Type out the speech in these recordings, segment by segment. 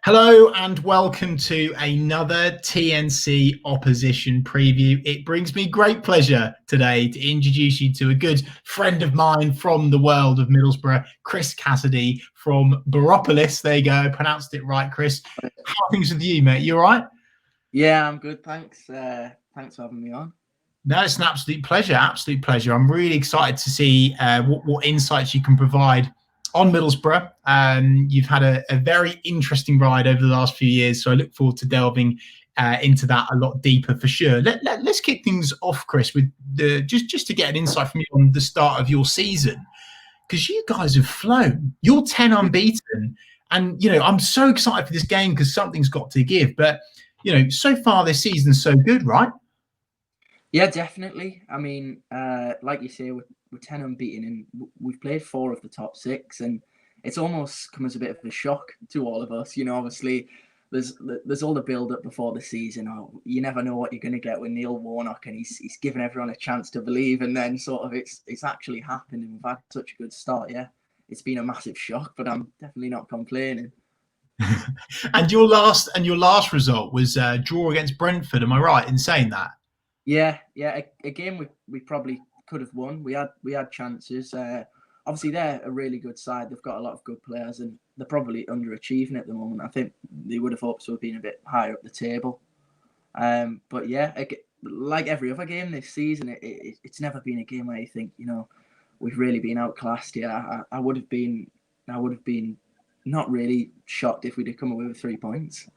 Hello and welcome to another TNC opposition preview. It brings me great pleasure today to introduce you to a good friend of mine from the world of Middlesbrough, Chris Cassidy from Boropolis. There you go, I pronounced it right, Chris. How are things with you, mate? You all right? Yeah, I'm good, thanks. Thanks for having me on. No, it's an absolute pleasure. Absolute pleasure. I'm really excited to see what insights you can provide on Middlesbrough. You've had a very interesting ride over the last few years, so I look forward to delving into that a lot deeper for sure. Let's kick things off, Chris, with just to get an insight from you on the start of your season, because you guys have flown. You're 10 unbeaten, and I'm so excited for this game because something's got to give. But so far this season's so good, right? Yeah, definitely. I mean, like you say, we're 10 unbeaten and we've played 4 of the top 6, and it's almost come as a bit of a shock to all of us. Obviously, there's all the build-up before the season. Oh, you never know what you're going to get with Neil Warnock, and he's given everyone a chance to believe, and then sort of it's actually happened, and we've had such a good start. Yeah, it's been a massive shock, but I'm definitely not complaining. And your last result was draw against Brentford. Am I right in saying that? Yeah. A game we probably could have won. We had chances. Obviously, they're a really good side. They've got a lot of good players, and they're probably underachieving at the moment. I think they would have hoped to have been a bit higher up the table. But yeah, like every other game this season, it's never been a game where you think, we've really been outclassed here. I would have been not really shocked if we'd have come away with 3 points.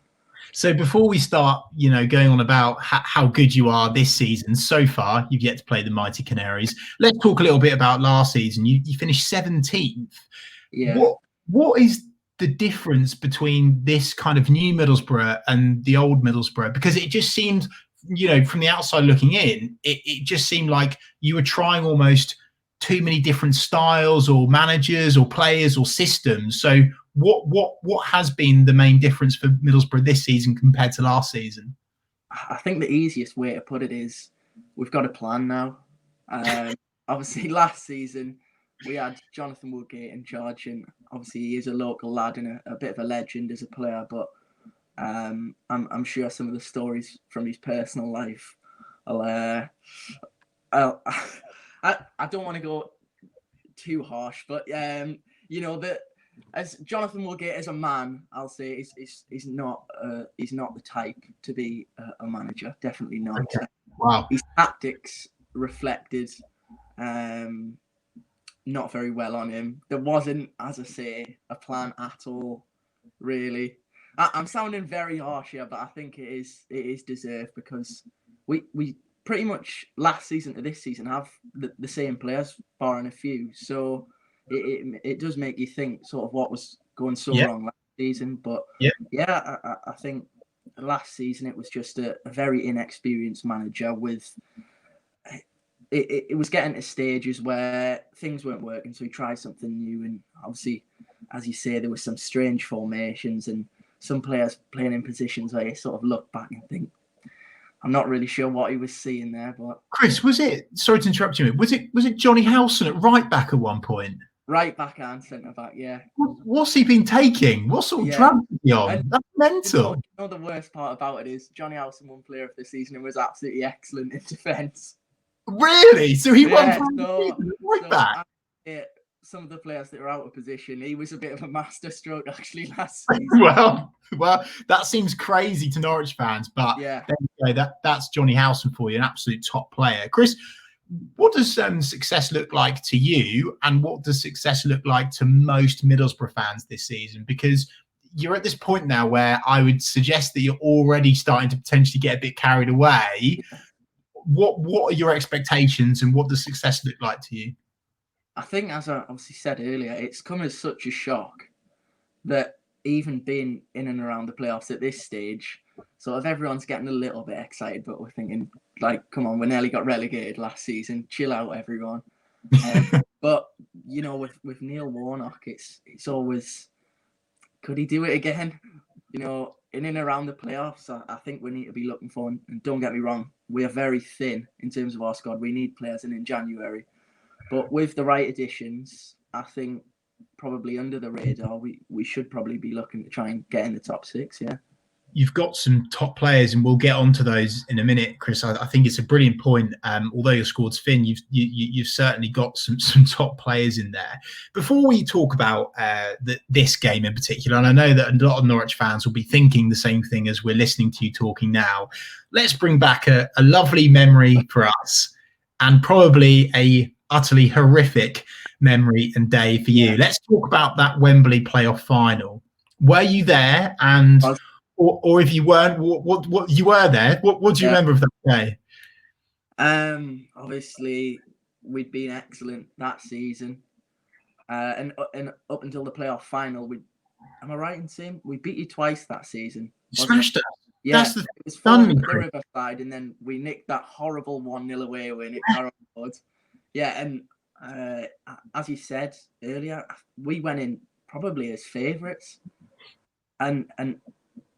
So before we start, going on about how good you are this season so far, you've yet to play the mighty Canaries. Let's talk a little bit about last season. You finished 17th. Yeah. What is the difference between this kind of new Middlesbrough and the old Middlesbrough? Because it just seemed, from the outside looking in, it just seemed like you were trying almost too many different styles or managers or players or systems. So what has been the main difference for Middlesbrough this season compared to last season? I think the easiest way to put it is we've got a plan now. Obviously, last season we had Jonathan Woodgate in charge, and obviously he is a local lad and a bit of a legend as a player. But I'm sure some of the stories from his personal life, I don't want to go too harsh, but that. As Jonathan Woodgate as a man, I'll say he's not the type to be a manager. Definitely not. Okay. Wow. His tactics reflected not very well on him. There wasn't, as I say, a plan at all. Really, I'm sounding very harsh here, but I think it is deserved because we pretty much last season to this season have the same players, barring a few. So. It does make you think sort of what was going so wrong last season. But I think last season it was just a very inexperienced manager with it was getting to stages where things weren't working, so he tried something new, and obviously, as you say, there were some strange formations and some players playing in positions where you sort of look back and think, I'm not really sure what he was seeing there. But Chris, sorry to interrupt you, was it Johnny Howson at right back at one point? Right back and centre back, yeah. What's he been taking? What sort of drugs is he on? That's mental. The worst part about it is Johnny Howson won player of the season and was absolutely excellent in defence. Really? So he won right back? Some of the players that are out of position, he was a bit of a masterstroke actually last season. well, that seems crazy to Norwich fans, but that's Johnny Howson for you, an absolute top player. Chris, what does success look like to you, and what does success look like to most Middlesbrough fans this season? Because you're at this point now where I would suggest that you're already starting to potentially get a bit carried away. What are your expectations, and what does success look like to you? I think, as I obviously said earlier, it's come as such a shock that even being in and around the playoffs at this stage, sort of everyone's getting a little bit excited, but we're thinking, like, come on, we nearly got relegated last season. Chill out, everyone. But with Neil Warnock, it's always, could he do it again? In and around the playoffs, I think we need to be looking for. And don't get me wrong, we are very thin in terms of our squad. We need players in January, but with the right additions, I think probably under the radar. We should probably be looking to try and get in the top 6. Yeah. You've got some top players, and we'll get onto those in a minute, Chris. I think it's a brilliant point. Although your squad's thin, you've certainly got some top players in there. Before we talk about this game in particular, and I know that a lot of Norwich fans will be thinking the same thing as we're listening to you talking now, let's bring back a lovely memory for us, and probably a utterly horrific memory and day for you. Yeah. Let's talk about that Wembley playoff final. Were you there? And or if you weren't, what you were there? What do you remember of that day? Obviously, we'd been excellent that season, and up until the playoff final, am I right in saying we beat you twice that season? Smashed us. Yeah, it was 4 at the Riverside, and then we nicked that horrible 1-0 away win at Carroll Road. Yeah, and as you said earlier, we went in probably as favourites, and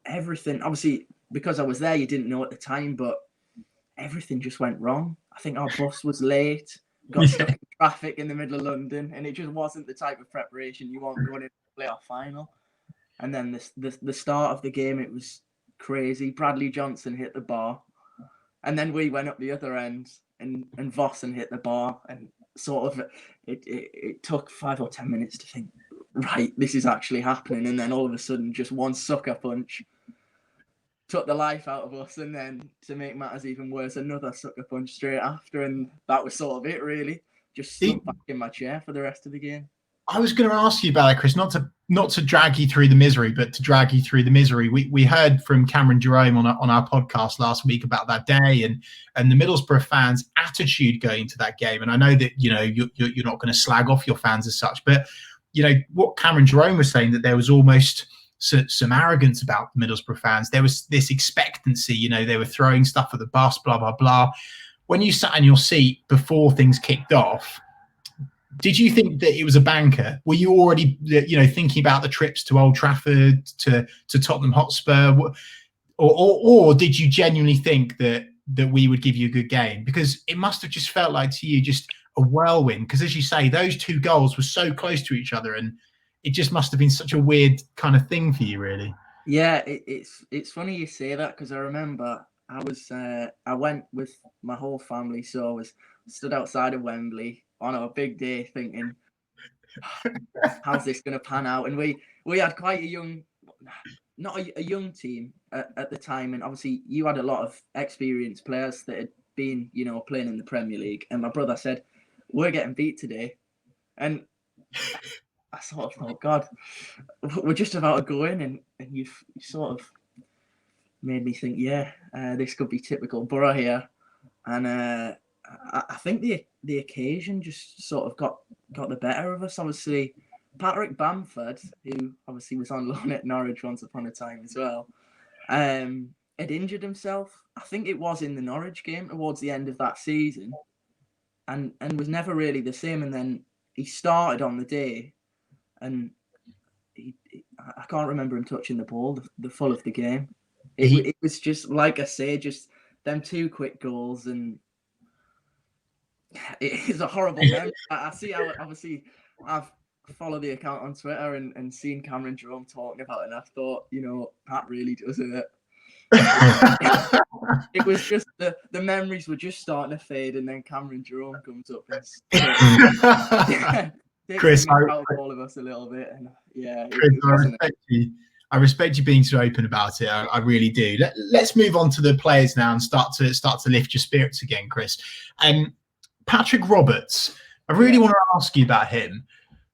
everything, obviously, because I was there, you didn't know at the time, but everything just went wrong. I think our bus was late, got stuck in traffic in the middle of London, and it just wasn't the type of preparation you want going into the playoff final. And then the start of the game, it was crazy. Bradley Johnson hit the bar, and then we went up the other end, and Vossen hit the bar, and sort of it took 5 or 10 minutes to think, right, this is actually happening, and then all of a sudden, just one sucker punch took the life out of us, and then to make matters even worse, another sucker punch straight after, and that was sort of it, really. Just slumped back in my chair for the rest of the game. I was going to ask you about it, Chris, not to drag you through the misery, but to drag you through the misery. We heard from Cameron Jerome on our podcast last week about that day and the Middlesbrough fans' attitude going to that game. And I know that you're not going to slag off your fans as such, but what Cameron Jerome was saying, that there was almost some arrogance about Middlesbrough fans. There was this expectancy, they were throwing stuff at the bus, blah, blah, blah. When you sat in your seat before things kicked off, did you think that it was a banker? Were you already, thinking about the trips to Old Trafford, to Tottenham Hotspur? Or did you genuinely think that we would give you a good game? Because it must have just felt like to you just a whirlwind. Because as you say, those two goals were so close to each other, and it just must have been such a weird kind of thing for you, really. Yeah, it's funny you say that, because I remember I went with my whole family, so I was stood outside of Wembley on a big day thinking, how's this going to pan out? And we had quite a young, not a young team at the time, and obviously you had a lot of experienced players that had been, playing in the Premier League, and my brother said, we're getting beat today, and I sort of thought, God, we're just about to go in, and you sort of made me think, this could be typical Borough here. And I think the occasion just sort of got the better of us. Obviously, Patrick Bamford, who obviously was on loan at Norwich once upon a time as well, had injured himself. I think it was in the Norwich game towards the end of that season, and was never really the same. And then he started on the day, and I can't remember him touching the ball the full of the game. It was just, like I say, just them 2 quick goals, and it is a horrible memory. I see how, obviously, I've followed the account on Twitter and seen Cameron Jerome talking about it, and I thought, Pat really does it. It was just the memories were just starting to fade, and then Cameron Jerome comes up and Chris, out of all of us a little bit, and Chris, I respect you being so open about it. I really do. Let's move on to the players now and start to lift your spirits again, Chris. Patrick Roberts, I really want to ask you about him,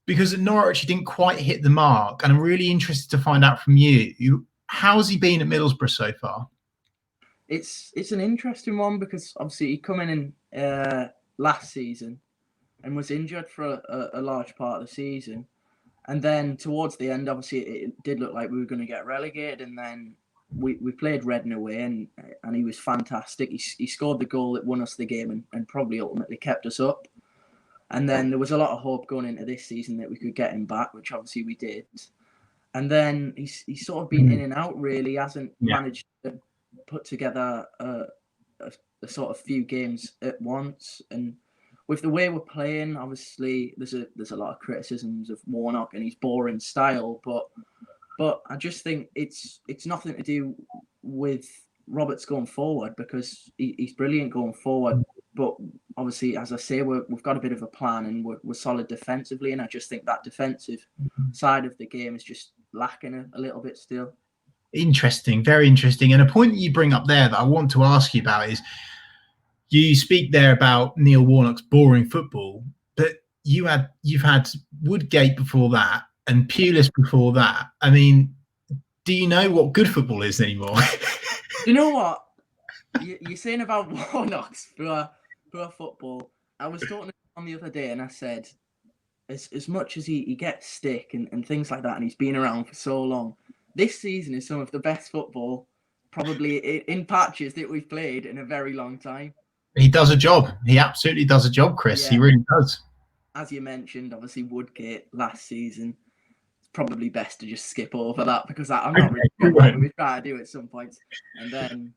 because at Norwich he didn't quite hit the mark, and I'm really interested to find out from you, how's he been at Middlesbrough so far? It's an interesting one, because obviously he come in last season and was injured for a large part of the season. And then towards the end, obviously, it did look like we were going to get relegated. And then we played Reading away, and he was fantastic. He scored the goal that won us the game and probably ultimately kept us up. And then there was a lot of hope going into this season that we could get him back, which obviously we did. And then he's sort of been in and out, really. Hasn't managed to put together a sort of few games at once. And with the way we're playing, obviously there's a lot of criticisms of Warnock and his boring style, but I just think it's nothing to do with Roberts going forward, because he's brilliant going forward. But obviously, as I say, we've got a bit of a plan, and we're solid defensively, and I just think that defensive side of the game is just lacking a little bit still. Interesting, very interesting. And a point that you bring up there that I want to ask you about is, you speak there about Neil Warnock's boring football, but you've had Woodgate before that and Pulis before that. I mean, do you know what good football is anymore? You know what? You're saying about Warnock's poor football. I was talking to him the other day, and I said, as much as he gets stick and things like that, and he's been around for so long, this season is some of the best football probably in patches that we've played in a very long time. He does a job. He absolutely does a job, Chris. Yeah. He really does. As you mentioned, obviously Woodgate last season. It's probably best to just skip over that, because I'm not really sure what we try to do at some points. And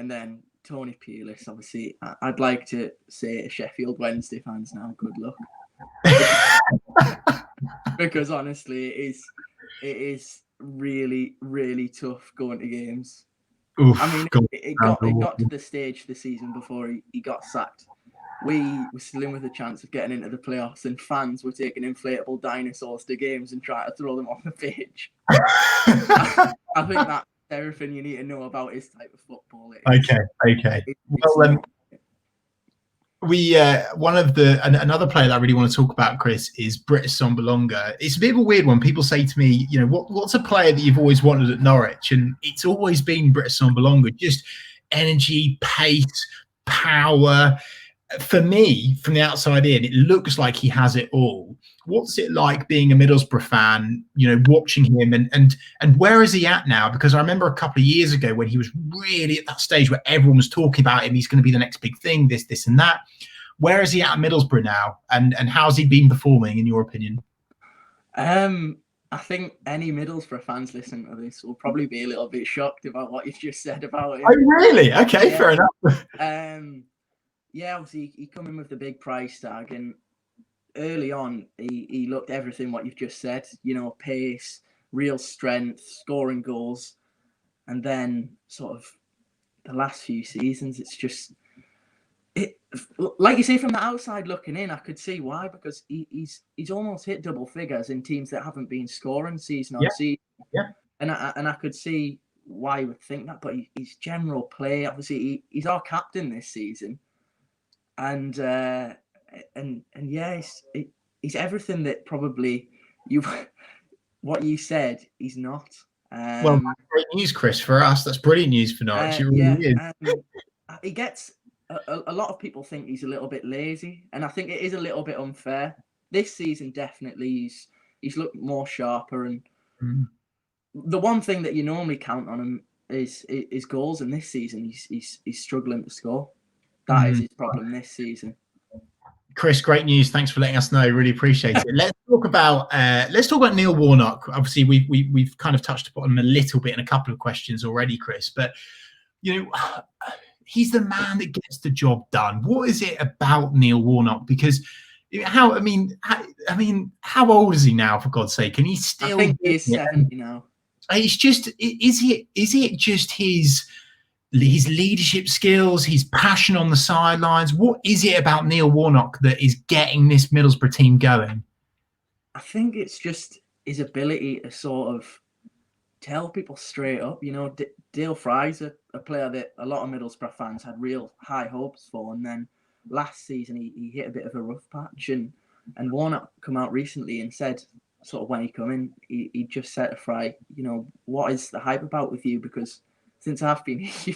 then Tony Pulis, obviously, I'd like to say to Sheffield Wednesday fans now, good luck. Because honestly, it is really, really tough going to games. Oof, I mean, it got to the stage this season before he got sacked. We were still in with a chance of getting into the playoffs, and fans were taking inflatable dinosaurs to games and trying to throw them off the pitch. I think that's everything you need to know about his type of football. Okay. Well, another player that I really want to talk about, Chris, is Britt Assombalonga. It's a bit of a weird one. People say to me, what's a player that you've always wanted at Norwich? And it's always been Britt Assombalonga. Just energy, pace, power. For me, from the outside in, it looks like he has it all. What's it like being a Middlesbrough fan, watching him, and where is he at now? Because I remember a couple of years ago when he was really at that stage where everyone was talking about him. He's going to be the next big thing, this and that. Where is he at Middlesbrough now? And how's he been performing, in your opinion? I think any Middlesbrough fans listening to this will probably be a little bit shocked about what you've just said about him. Oh, really? Okay, fair enough. Yeah, obviously he come in with the big price tag, and early on he looked everything what you've just said. Pace, real strength, scoring goals, and then sort of the last few seasons, it's just like you say, from the outside looking in, I could see why, because he's almost hit double figures in teams that haven't been scoring season on season. Yeah, and I could see why you would think that, but his general play, obviously he's our captain this season. And yeah, he's everything that probably what you said he's not. Well, great news, Chris, for us. That's brilliant news for Norwich. He gets a lot of people think he's a little bit lazy, and I think it is a little bit unfair. This season, definitely, he's looked more sharper, and the one thing that you normally count on him is goals, and this season he's struggling to score. That is his problem this season. Chris, great news. Thanks for letting us know. Really appreciate it. Let's talk about Neil Warnock. Obviously, we've kind of touched upon him a little bit in a couple of questions already, Chris. But he's the man that gets the job done. What is it about Neil Warnock? Because how old is he now? For God's sake, and he's still. I think he's 70 now. It's just is it just his leadership skills, his passion on the sidelines? What is it about Neil Warnock that is getting this Middlesbrough team going? I think it's just his ability to sort of tell people straight up. Dale Fry's a player that a lot of Middlesbrough fans had real high hopes for, and then last season he hit a bit of a rough patch, and Warnock come out recently and said, sort of when he come in, he just said to Fry, what is the hype about with you? Because since I've been here,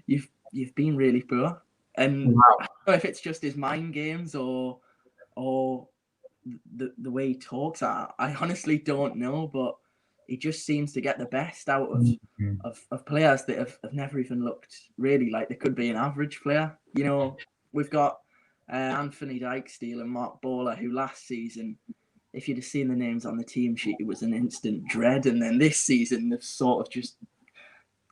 you've been really poor, and I don't know if it's just his mind games or the way he talks. I honestly don't know, but he just seems to get the best out of players that have never even looked really like they could be an average player. We've got Anthony Dykesteal and Mark Bowler, who last season, if you'd have seen the names on the team sheet, it was an instant dread, and then this season they've sort of just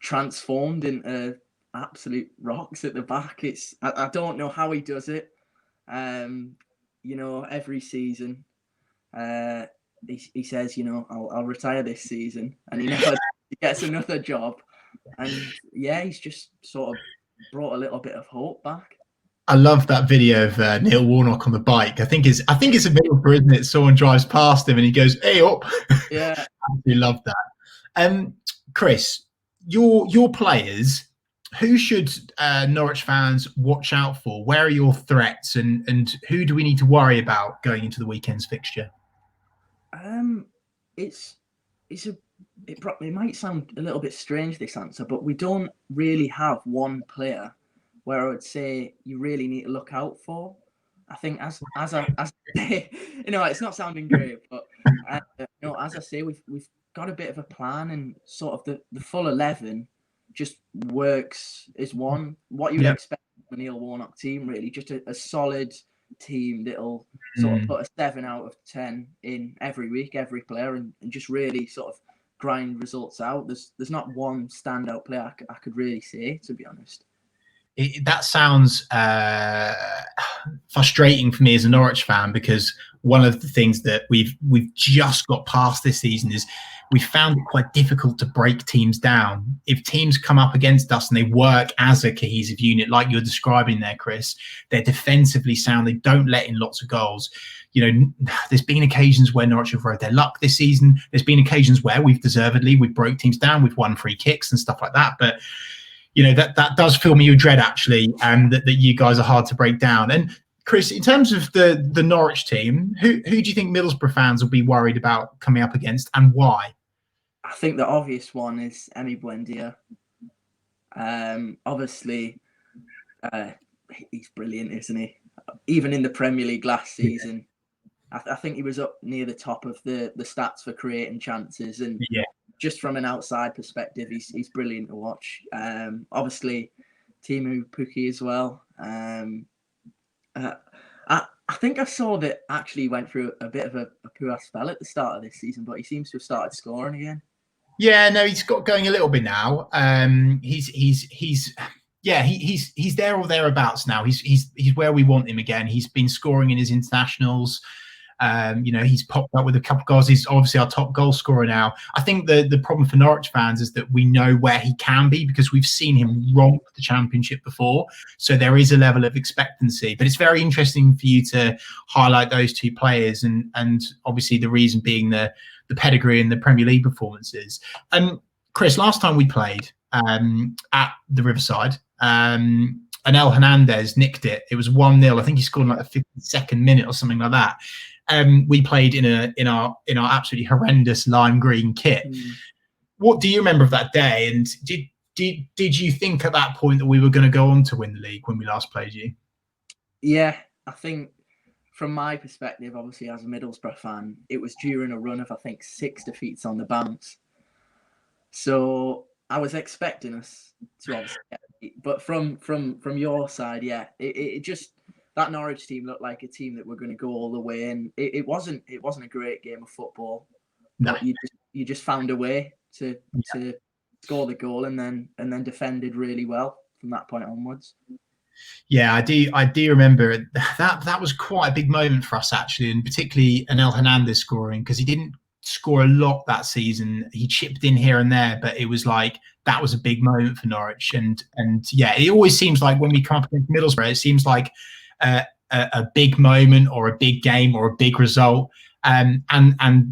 transformed into absolute rocks at the back. I don't know how he does it. You know, every season, he says, you know, I'll retire this season, and he never gets another job. And yeah, he's just sort of brought a little bit of hope back. I love that video of Neil Warnock on the bike. I think it's a Middlesbrough, isn't it? Someone drives past him and he goes, "Hey up!" Yeah, I absolutely love that. Chris, your players. Who should Norwich fans watch out for? Where are your threats, and who do we need to worry about going into the weekend's fixture? It might sound a little bit strange, this answer, but we don't really have one player where I would say you really need to look out for. I think as you know, it's not sounding great, but you know, as I say, we've got a bit of a plan, and sort of the full 11 just works as one. What you would expect from the Neil Warnock team, really, just a solid team that'll sort of put a 7 out of 10 in every week, every player, and just really sort of grind results out. There's not one standout player I could really say, to be honest. That sounds frustrating for me as a Norwich fan, because one of the things that we've just got past this season is we found it quite difficult to break teams down. If teams come up against us and they work as a cohesive unit, like you're describing there, Chris, they're defensively sound. They don't let in lots of goals. You know, there's been occasions where Norwich have rode their luck this season. There's been occasions where we've broke teams down. We've won free kicks and stuff like that. But you know, that does fill me with dread, actually, and that you guys are hard to break down. And Chris, in terms of the Norwich team, who do you think Middlesbrough fans will be worried about coming up against, and why? I think the obvious one is Emi Buendia. Obviously, he's brilliant, isn't he? Even in the Premier League last season, I think he was up near the top of the stats for creating chances, and just from an outside perspective, he's brilliant to watch. Obviously, Timu Pukki as well. I think I saw that actually went through a bit of a poor spell at the start of this season, but he seems to have started scoring again. Yeah, no, he's got going a little bit now. He's there or thereabouts now. He's where we want him again. He's been scoring in his internationals. You know, he's popped up with a couple of goals. He's obviously our top goal scorer now. I think the problem for Norwich fans is that we know where he can be, because we've seen him romp the Championship before. So there is a level of expectancy. But it's very interesting for you to highlight those two players, and obviously the reason being the pedigree and the Premier League performances. Chris, last time we played at the Riverside, Anel Hernandez nicked it. It was 1-0. I think he scored in like the 52nd minute or something like that. We played in our absolutely horrendous lime green kit. What do you remember of that day? And did you think at that point that we were going to go on to win the league when we last played you? Yeah, I think from my perspective, obviously as a Middlesbrough fan, it was during a run of, I think, 6 defeats on the bounce. So I was expecting us to obviously get beat. But from your side, yeah, it just, that Norwich team looked like a team that were going to go all the way, and it wasn't a great game of football. No. But you just found a way to score the goal, and then defended really well from that point onwards. Yeah, I do remember that was quite a big moment for us, actually, and particularly Anel Hernandez scoring, because he didn't score a lot that season. He chipped in here and there, but it was like that was a big moment for Norwich. And yeah, it always seems like when we come up against Middlesbrough, it seems like a big moment or a big game or a big result. And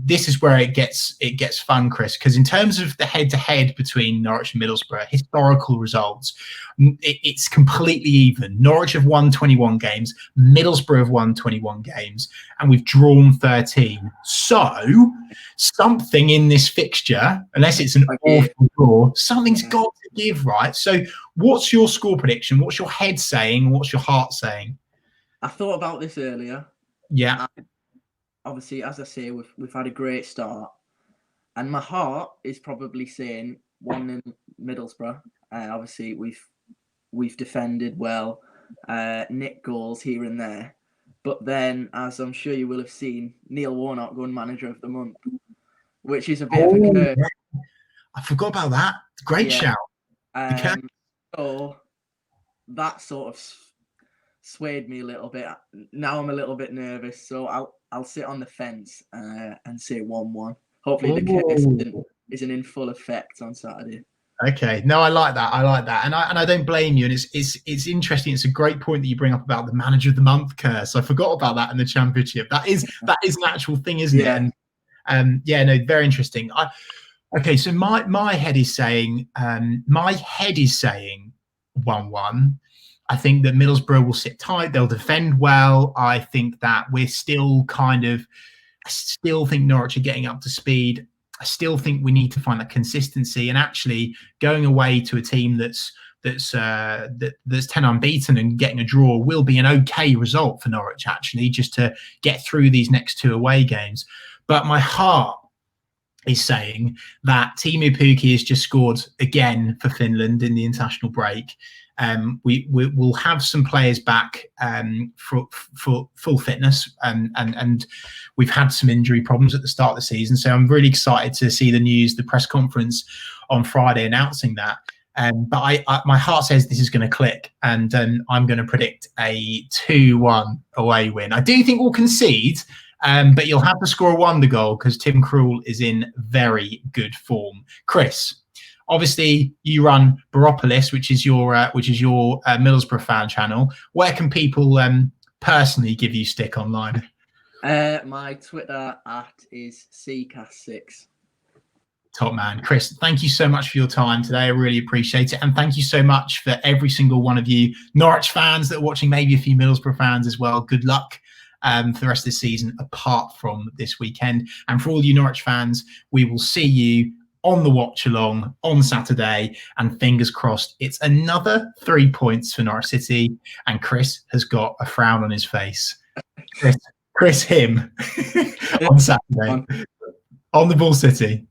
this is where it gets fun, Chris, because in terms of the head-to-head between Norwich and Middlesbrough, historical results, it's completely even. Norwich have won 21 games, Middlesbrough have won 21 games, and we've drawn 13. So something in this fixture, unless it's an awful draw, something's got to give, right? So what's your score prediction? What's your head saying? What's your heart saying? I thought about this earlier. Yeah. Obviously, as I say, we've had a great start, and my heart is probably saying 1-0 Middlesbrough. Obviously, we've defended well, nicked goals here and there, but then, as I'm sure you will have seen, Neil Warnock won Manager of the Month, which is a bit of a curse. I forgot about that. Great shout. So that sort of swayed me a little bit. Now I'm a little bit nervous, so I'll sit on the fence and say 1-1. Hopefully the curse isn't in full effect on Saturday. Okay, no, I like that. And I don't blame you. And it's interesting. It's a great point that you bring up about the manager of the month curse. I forgot about that in the Championship. That is an actual thing, isn't it? And yeah, no, very interesting. Okay, so my head is saying 1-1. I think that Middlesbrough will sit tight. They'll defend well. I think that we're still I still think Norwich are getting up to speed. I still think we need to find that consistency, and actually going away to a team that's 10 unbeaten and getting a draw will be an okay result for Norwich, actually, just to get through these next 2 away games. But my heart is saying that Teemu Pukki has just scored again for Finland in the international break. We'll have some players back for full fitness, and we've had some injury problems at the start of the season. So I'm really excited to see the press conference on Friday announcing that. But my heart says this is going to click, and I'm going to predict a 2-1 away win. I do think we'll concede, but you'll have to score a wonder goal because Tim Krul is in very good form. Chris, obviously you run Baropolis, which is your Middlesbrough fan channel. Where can people personally give you stick online? My Twitter is @CCast6. Top man. Chris, thank you so much for your time today. I really appreciate it. And thank you so much for every single one of you Norwich fans that are watching, maybe a few Middlesbrough fans as well. Good luck for the rest of the season, apart from this weekend. And for all you Norwich fans, we will see you on the watch along on Saturday, and fingers crossed it's another 3 points for Norwich City, and Chris has got a frown on his face. Chris him on Saturday on the Ball City.